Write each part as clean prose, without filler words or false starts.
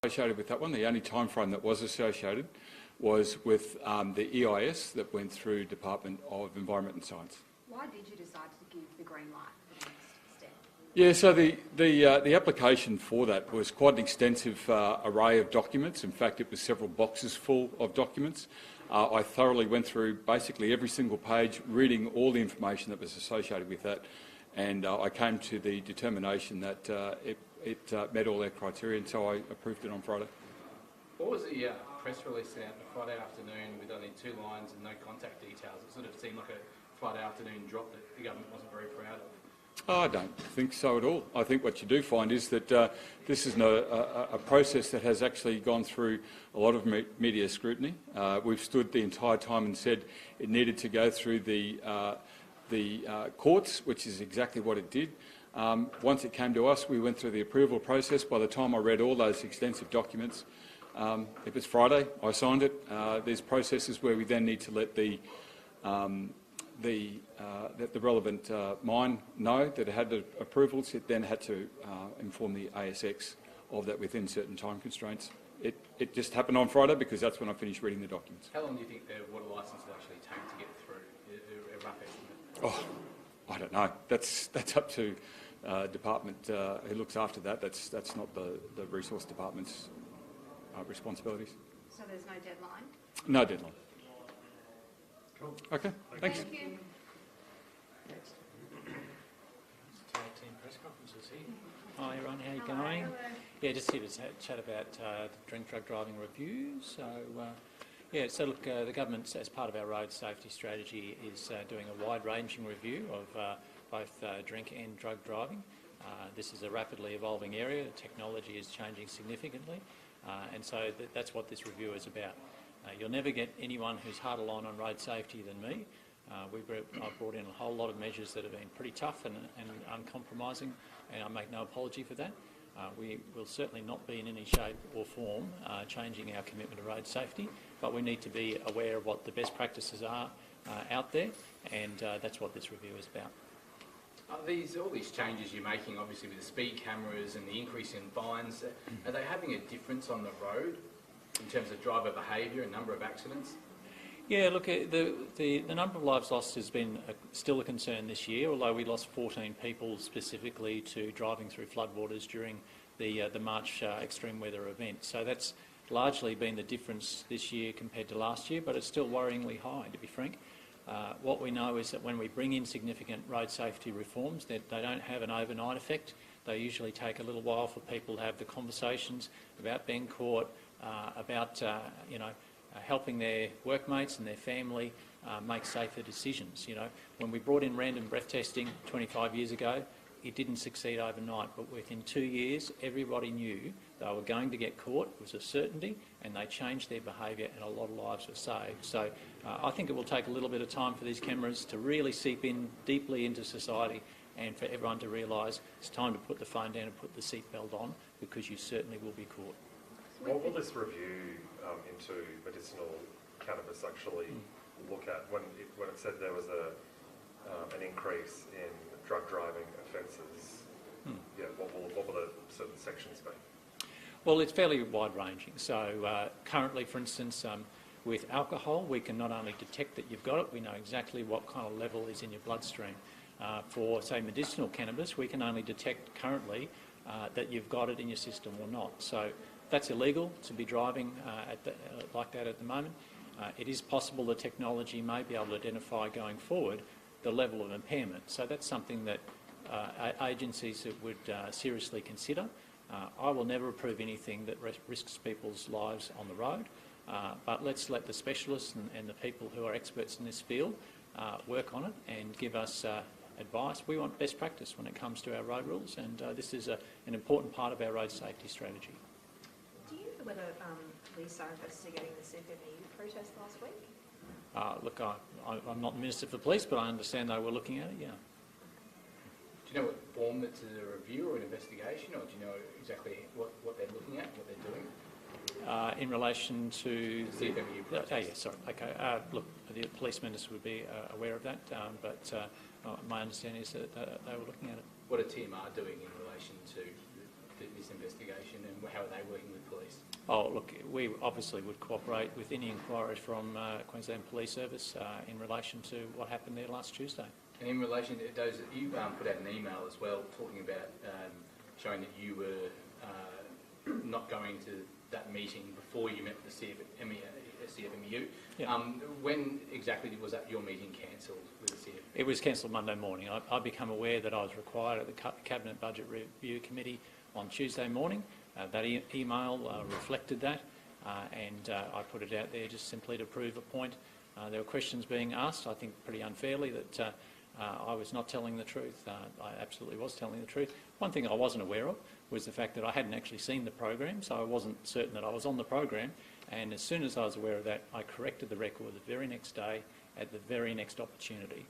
associated with that one. The only time frame that was associated was with the EIS that went through Department of Environment and Science. Why did you decide to give the green light for the next step? Yeah, so the application for that was quite an extensive array of documents. In fact, it was several boxes full of documents. I thoroughly went through basically every single page, reading all the information that was associated with that, and I came to the determination that it met all their criteria, and so I approved it on Friday. What was the press release out on Friday afternoon with only 2 lines and no contact details? It sort of seemed like a Friday afternoon drop that the government wasn't very proud of. I don't think so at all. I think what you do find is that this is a process that has actually gone through a lot of media scrutiny. We've stood the entire time and said it needed to go through the courts, which is exactly what it did. Once it came to us, we went through the approval process. By the time I read all those extensive documents, it was Friday, I signed it. There's processes where we then need to let the relevant mine know that it had the approvals. It then had to inform the ASX of that within certain time constraints. It just happened on Friday because that's when I finished reading the documents. How long do you think the water licence will actually take to get through? A rough estimate? Oh, I don't know. That's up to department who looks after that. That's not the resource department's responsibilities. So there's no deadline? No deadline. Cool. Okay, thanks. Thank you. Next. Team press conferences here. Hi everyone, how are you going? Hello. Yeah, just here to chat about the drink drug driving review. So look, the government, as part of our road safety strategy, is doing a wide-ranging review of both drink and drug driving. This is a rapidly evolving area. The technology is changing significantly, and so that's what this review is about. You'll never get anyone who's harder line on road safety than me. I've brought in a whole lot of measures that have been pretty tough and uncompromising, and I make no apology for that. We will certainly not be in any shape or form changing our commitment to road safety, but we need to be aware of what the best practices are out there, and that's what this review is about. All these changes you're making, obviously with the speed cameras and the increase in fines, are they having a difference on the road in terms of driver behaviour and number of accidents? Yeah, look, the number of lives lost has been still a concern this year, although we lost 14 people specifically to driving through floodwaters during the March extreme weather event. So that's largely been the difference this year compared to last year, but it's still worryingly high, to be frank. What we know is that when we bring in significant road safety reforms, that they don't have an overnight effect. They usually take a little while for people to have the conversations about being caught, about helping their workmates and their family make safer decisions. When we brought in random breath testing 25 years ago, it didn't succeed overnight, but within 2 years, everybody knew they were going to get caught. It was a certainty, and they changed their behaviour, and a lot of lives were saved. So I think it will take a little bit of time for these cameras to really seep in deeply into society, and for everyone to realise it's time to put the phone down and put the seatbelt on, because you certainly will be caught. What will this review into medicinal cannabis actually look at? When it said there was an increase in drug driving offences, yeah, what will the certain sections be? Well, it's fairly wide-ranging. So currently, for instance, with alcohol, we can not only detect that you've got it, we know exactly what kind of level is in your bloodstream. For, say, medicinal cannabis, we can only detect currently that you've got it in your system or not. So that's illegal to be driving like that at the moment. It is possible the technology may be able to identify going forward the level of impairment. So that's something that agencies would seriously consider. I will never approve anything that risks people's lives on the road, but let's let the specialists and the people who are experts in this field work on it and give us advice. We want best practice when it comes to our road rules, and this is an important part of our road safety strategy. Do you know whether police are investigating the CFMEU protest last week? Look, I'm not the Minister for Police, but I understand they were looking at it, yeah. Do you know what form it's a review or an investigation, or do you know exactly what they're looking at, what they're doing? In relation to the CFMEU protest. Oh, yeah, sorry. Okay. Look, the Police Minister would be aware of that, but my understanding is that they were looking at it. What are TMR doing in relation to this this investigation, and how are they working with police? Oh, look, we obviously would cooperate with any inquiries from Queensland Police Service in relation to what happened there last Tuesday. And in relation to those, you put out an email as well talking about showing that you were not going to that meeting before you met with the CFMEU. Yeah. When exactly was that your meeting cancelled with the CFMEU? It was cancelled Monday morning. I became aware that I was required at the Cabinet Budget Review Committee on Tuesday morning. That email reflected that, and I put it out there just simply to prove a point. There were questions being asked, I think pretty unfairly, that I was not telling the truth. I absolutely was telling the truth. One thing I wasn't aware of was the fact that I hadn't actually seen the program, so I wasn't certain that I was on the program. And as soon as I was aware of that, I corrected the record the very next day at the very next opportunity.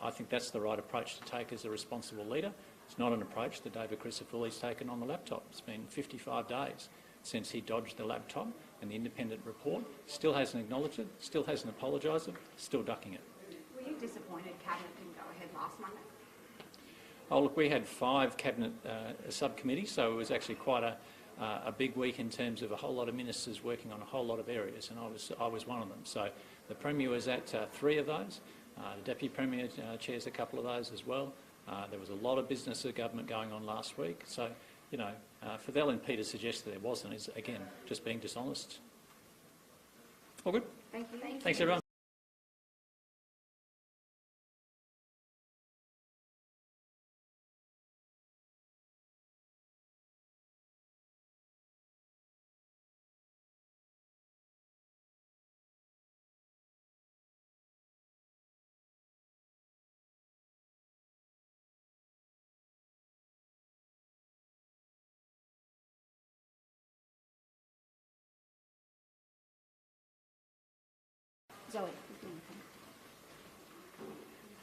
I think that's the right approach to take as a responsible leader. It's not an approach that David Crisafulli's taken on the laptop. It's been 55 days since he dodged the laptop, and the independent report still hasn't acknowledged it, still hasn't apologised it, still ducking it. Were you disappointed Cabinet didn't go ahead last Monday? Oh, look, we had 5 Cabinet subcommittees, so it was actually quite a big week in terms of a whole lot of ministers working on a whole lot of areas, and I was one of them. So the Premier was at 3 of those. The Deputy Premier chairs a couple of those as well. There was a lot of business of government going on last week. So, you know, for the LNP to suggest that there wasn't is, again, just being dishonest. All good? Thank you. Thanks, everyone. Zoe.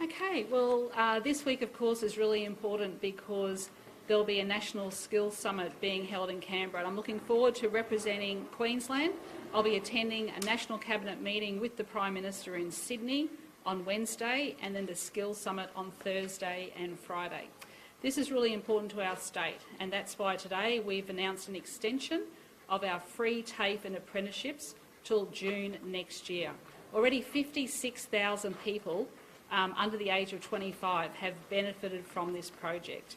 Okay, well, this week, of course, is really important because there'll be a National Skills Summit being held in Canberra. And I'm looking forward to representing Queensland. I'll be attending a National Cabinet meeting with the Prime Minister in Sydney on Wednesday, and then the Skills Summit on Thursday and Friday. This is really important to our state, and that's why today we've announced an extension of our free TAFE and apprenticeships till June next year. Already 56,000 people under the age of 25 have benefited from this project.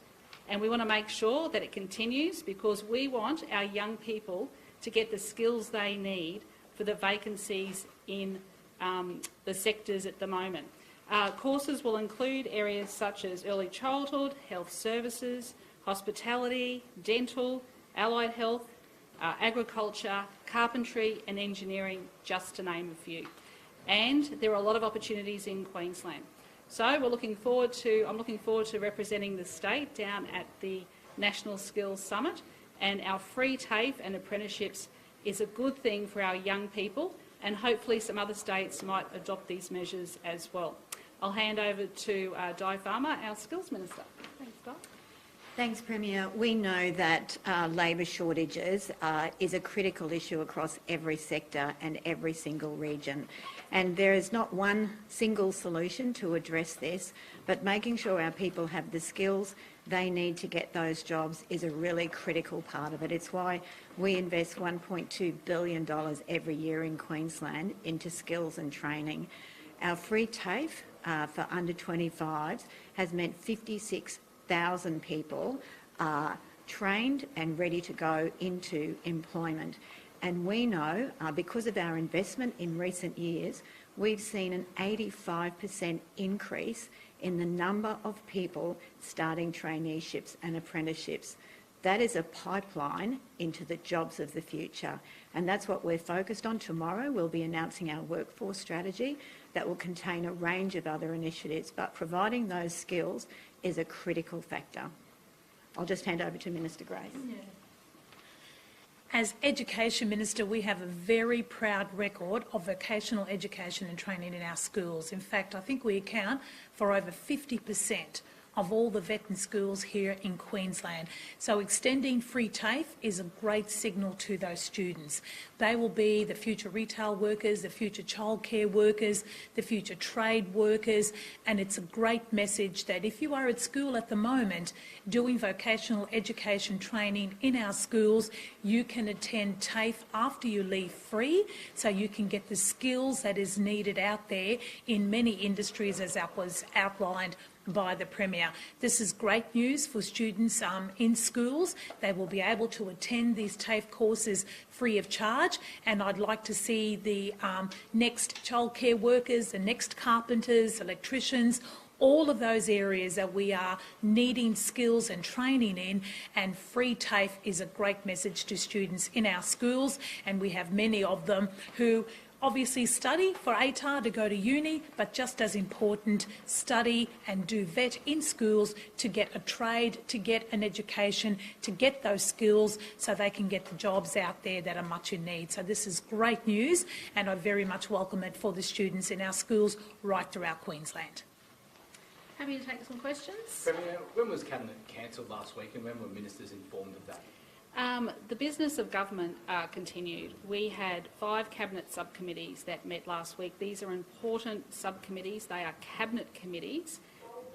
And we want to make sure that it continues because we want our young people to get the skills they need for the vacancies in the sectors at the moment. Courses will include areas such as early childhood, health services, hospitality, dental, allied health, agriculture, carpentry and engineering, just to name a few. And there are a lot of opportunities in Queensland. So I'm looking forward to representing the state down at the National Skills Summit, and our free TAFE and apprenticeships is a good thing for our young people, and hopefully some other states might adopt these measures as well. I'll hand over to Di Farmer, our Skills Minister. Thanks, Di. Thanks, Premier. We know that labour shortages is a critical issue across every sector and every single region. And there is not one single solution to address this, but making sure our people have the skills they need to get those jobs is a really critical part of it. It's why we invest $1.2 billion every year in Queensland into skills and training. Our free TAFE for under 25s has meant 56,000 people are trained and ready to go into employment. And we know, because of our investment in recent years, we've seen an 85% increase in the number of people starting traineeships and apprenticeships. That is a pipeline into the jobs of the future. And that's what we're focused on. Tomorrow we'll be announcing our workforce strategy that will contain a range of other initiatives, but providing those skills is a critical factor. I'll just hand over to Minister Grace. Yeah. As Education Minister, we have a very proud record of vocational education and training in our schools. In fact, I think we account for over 50% of all the vet and schools here in Queensland. So extending free TAFE is a great signal to those students. They will be the future retail workers, the future childcare workers, the future trade workers, and it's a great message that if you are at school at the moment doing vocational education training in our schools, you can attend TAFE after you leave free, so you can get the skills that is needed out there in many industries, as that was outlined by the Premier. This is great news for students in schools. They will be able to attend these TAFE courses free of charge, and I'd like to see the next childcare workers, the next carpenters, electricians, all of those areas that we are needing skills and training in, and free TAFE is a great message to students in our schools, and we have many of them who obviously study for ATAR to go to uni, but just as important, study and do vet in schools to get a trade, to get an education, to get those skills so they can get the jobs out there that are much in need. So this is great news, and I very much welcome it for the students in our schools right throughout Queensland. Happy to take some questions. Premier, when was Cabinet cancelled last week, and when were ministers informed of that? The business of government continued. We had 5 cabinet subcommittees that met last week. These are important subcommittees. They are cabinet committees.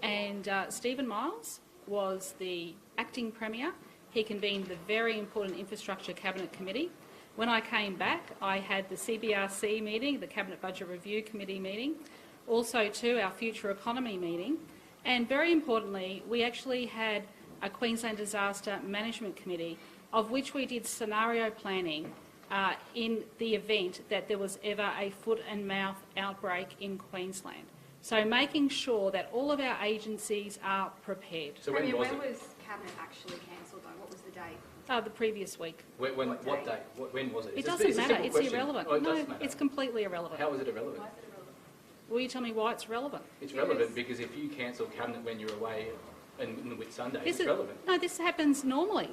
And Stephen Miles was the acting Premier. He convened the very important Infrastructure Cabinet Committee. When I came back, I had the CBRC meeting, the Cabinet Budget Review Committee meeting, also too our Future Economy meeting. And very importantly, we actually had a Queensland Disaster Management Committee, of which we did scenario planning in the event that there was ever a foot and mouth outbreak in Queensland. So making sure that all of our agencies are prepared. So Premier, when was when it? was Cabinet actually cancelled though? What was the date? The previous week. What day? When was it? It It's a doesn't matter. simple It's question. irrelevant. Oh, it No, does matter. it's completely irrelevant. How is it irrelevant? Will you tell me why it's relevant? It's relevant because if you cancel Cabinet when you're away and with Sunday, This it's is, relevant. no, this happens normally.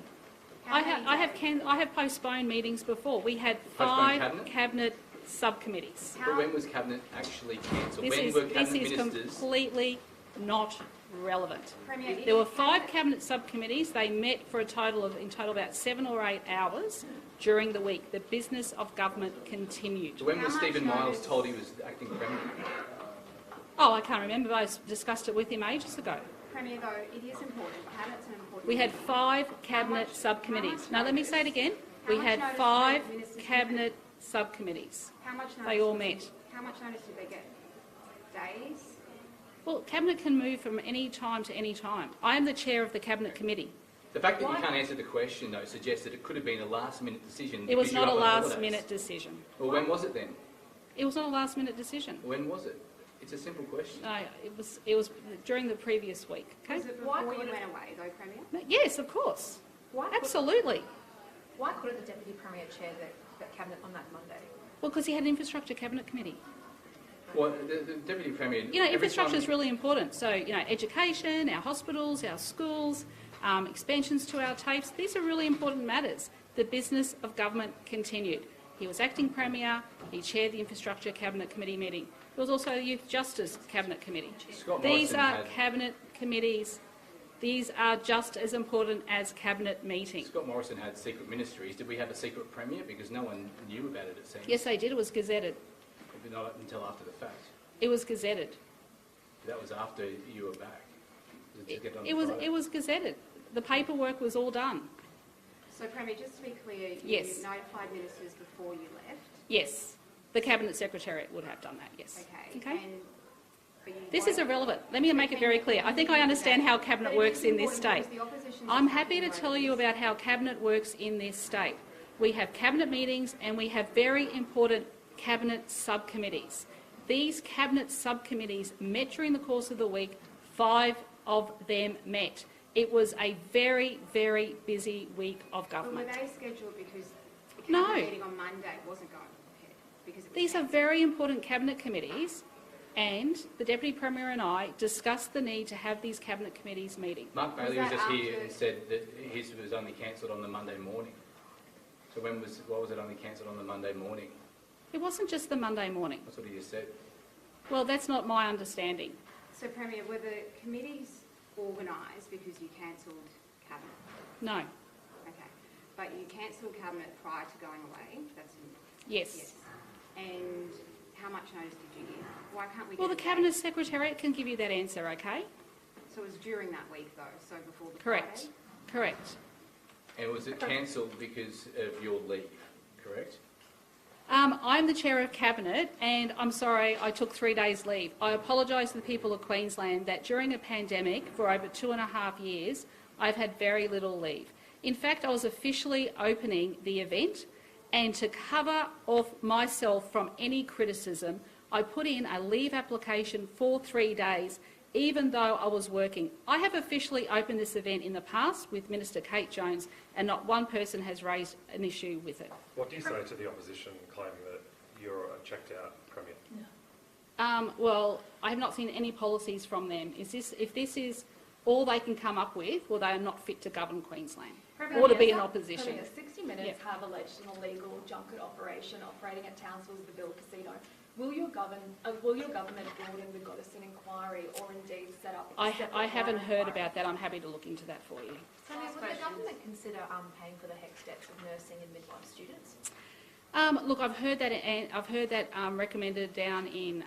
How many days? I have postponed meetings before. We had Postponed 5 cabinet subcommittees. But when was Cabinet actually cancelled? This When is, were this Cabinet is ministers? completely not relevant. Premier, There were 5 cabinet subcommittees. They met for in total about 7 or 8 hours during the week. The business of government continued. When was How much Stephen Miles notice? told he was acting Premier? Oh, I can't remember. I discussed it with him ages ago. Premier, though, it is important. Cabinet's an important. We had 5 cabinet much subcommittees. Now, let me notice? say it again. How We much had notice 5 did ministers give? cabinet subcommittees. How much notice? They all was- met. How much notice did they get? Days? Well, Cabinet can move from any time to any time. I am the chair of the Cabinet Committee. The fact that you can't answer the question, though, suggests that it could have been a last-minute decision. It was because you're not a up on holidays. last-minute decision. Well, when was it then? It was not a last-minute decision. When was it? It's a simple question. No, it was during the previous week. Okay? Was it before you went away, though, Premier? Yes, of course. Why Absolutely. Why couldn't the Deputy Premier chair the Cabinet on that Monday? Well, because he had an Infrastructure Cabinet Committee. Well, the Deputy Premier... You know, every infrastructure is time- really important. So, you know, education, our hospitals, our schools, expansions to our TAFEs, these are really important matters. The business of government continued. He was acting Premier, he chaired the Infrastructure Cabinet Committee meeting. There was also the Youth Justice Cabinet Committee. Scott These Morrison are had- Cabinet committees. These are just as important as Cabinet meetings. Scott Morrison had secret ministries. Did we have a secret Premier? Because no one knew about it, it seems. Yes, they did. It was gazetted. But not until after the fact. It was gazetted. That was after you were back. Was it to get on It was, Friday? it was gazetted. The paperwork was all done. So, Premier, just to be clear, you Yes. notified ministers before you left. Yes. The Cabinet Secretariat would have done that, yes. Okay. And but you This is won't- irrelevant. Let me make it very clear. I think I understand how Cabinet But it works is in this important state. because the opposition I'm is happy to talking tell you this. about how Cabinet works in this state. We have Cabinet meetings and we have very important Cabinet subcommittees. These Cabinet subcommittees met during the course of the week. 5 of them met. It was a very, very busy week of But were government. they scheduled because the No. Cabinet meeting on Monday wasn't going ahead? Because it was These are cancelled? very important Cabinet committees, and the Deputy Premier and I discussed the need to have these Cabinet committees meeting. Mark Was Bailey was that just here after- and said that his was only cancelled on the Monday morning. So why was it only cancelled on the Monday morning? It wasn't just the Monday morning. That's what he just said. Well, that's not my understanding. So, Premier, were the committees organised because you cancelled cabinet. No. Okay. But you cancelled cabinet prior to going away. That's Yes. And how much notice did you give? Why can't we Well, get the a date? Cabinet Secretariat can give you that answer, okay? So it was during that week though, so before the Correct. Friday? Correct. And was it cancelled because of your leave, correct? I'm the Chair of Cabinet and I'm sorry I took 3 days leave. I apologise to the people of Queensland that during a pandemic for over 2.5 years I've had very little leave. In fact, I was officially opening the event and to cover off myself from any criticism, I put in a leave application for 3 days even though I was working. I have officially opened this event in the past with Minister Kate Jones and not one person has raised an issue with it. What do you say to the opposition claiming that you're a checked out Premier? Well, I have not seen any policies from them. If this is all they can come up with, well, they are not fit to govern Queensland or to be in opposition. Premier, 60 Minutes Yep. have alleged an illegal junket operation operating at Townsville's The Bill Casino. Will your government broaden the Goddison inquiry or indeed set up a separate I haven't line heard inquiry? about that. I'm happy to look into that for you. Sonia, would the government consider paying for the HECS debts of nursing and midwife students? Look, I've heard that recommended down in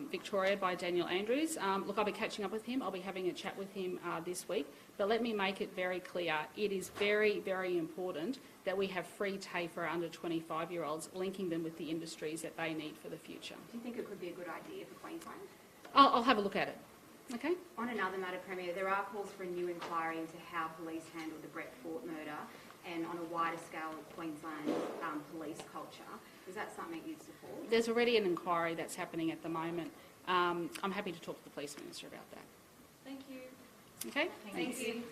Victoria by Daniel Andrews. Look, I'll be catching up with him. I'll be having a chat with him this week. But let me make it very clear. It is very, very important that we have free TAFE for under 25-year-olds, linking them with the industries that they need for the future. Do you think it could be a good idea for Queensland? I'll have a look at it. Okay? On another matter, Premier, there are calls for a new inquiry into how police handled the Brett Fort murder and on a wider scale Queensland police culture. Is that something you'd support? There's already an inquiry that's happening at the moment. I'm happy to talk to the Police Minister about that. Thank you. Okay? Thank you.